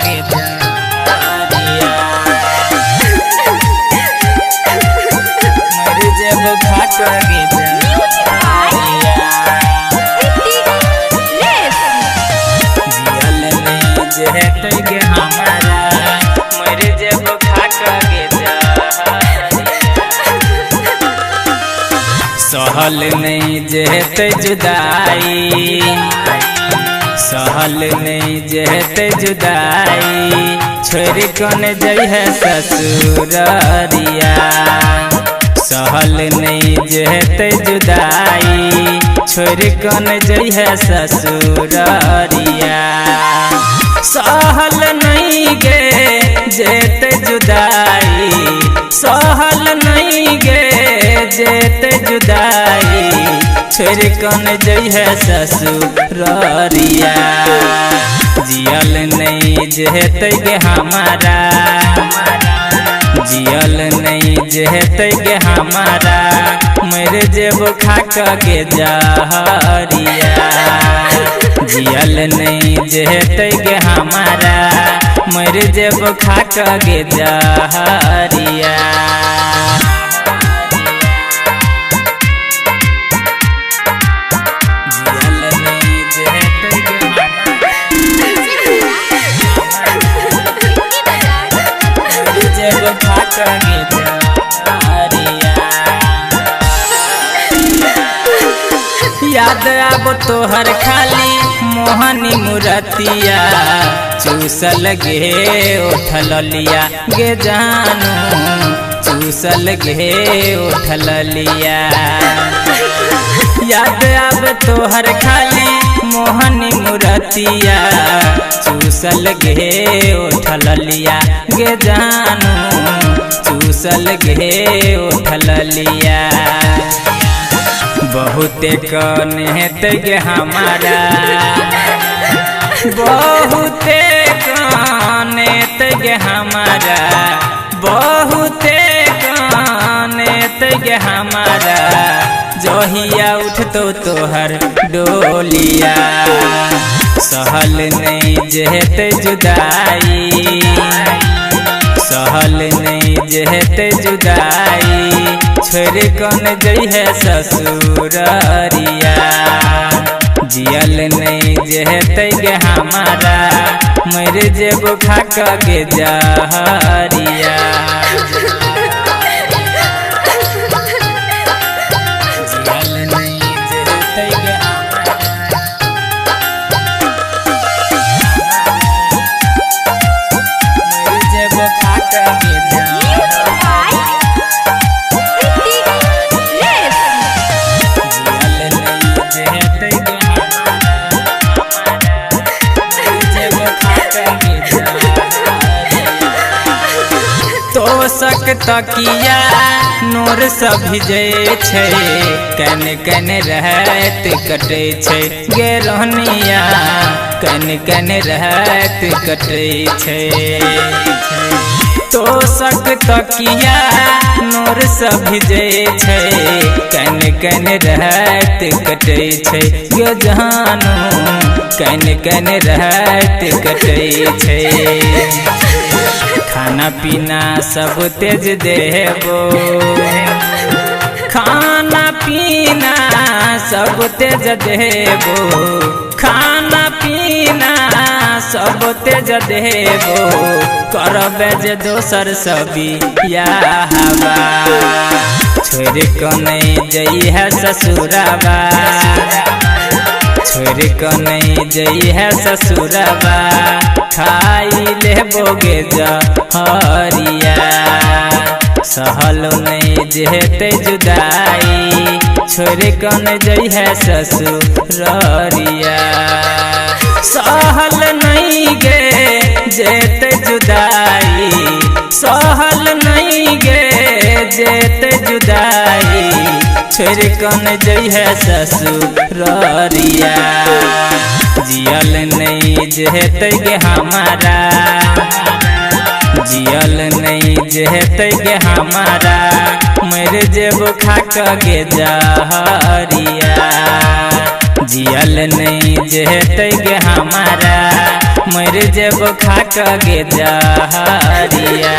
गे जहरिया मर जब खा गे जहरिया जियल नहीं जहत गे हमारा मर जब खा गे सहल नहीं जहत जुदाई सहल नहीं जहत जुदाई छोड़ कौन जइह ससुररिया सहल नहीं जहत जुदाई छोड़ कौन जइह ससुररिया सहल नहीं गे जहत जुदाई सहल नहीं गे जहत जुदाई छोड़ कौन जइह ससुररिया जियल नहीं जहत गे हमारा जियल नहीं जहत गे हमारा मर जेब खा गे जहरिया जियल नहीं जहत गे हमारा मर जेब खा गे जहरिया याद आब तोहर खाली मोहनी मुरतिया चूसल गे उठल लिया गे जानू चूसल गे उठल लिया याद आब तोहर खाली मोहनी मुरतिया चूसल गे उठल लिया गे जानू चूसल गे उठल लिया बहुते कनेत गे हमारा बहुते कनेत गे हमारा बहुते कनेत गे हमारा जहिया उठतो तोहर डोलिया सहल नहीं जहत जुदाई सहल नहीं जहत जुदाई छोड़ कौन जइह ससुररिया जियल नहीं जहत गे हमारा मर जेब खा गे जहरिया जियल नहीं जहत गे मर जेब खा गे तोसक तकिया नूर सभी जय छै कन कन रहत कटे छै गे रोहनिया कन कन रहत कटे छै तोसक तकिया नूर सभी जय छै कन कन रहत कटे छै गे जानू कन कन रहत कटे छै खाना पीना सब तेज देबो खाना पीना सब तेज देबो खाना पीना सब तेज देबो करबे जे दोसर सभी या हवा छोड़ कौन जइह ससुरबा छोड़ कौन जइह ससुरबा खाई लेबोगे जहरिया सहल नहीं जहत जुदाई छोड़ कौन जइह ससुररिया सहल नहीं गे जहत जुदाई सहल नहीं गे जहत जुदाई छोड़ कौन जइह ससुररिया जियल नहीं जहत गे हमारा जियल नहीं जहत गे हमारा मर जेब खा गे जहरिया जियल नहीं जहत गे हमारा मर जेब खाक गे जहरिया।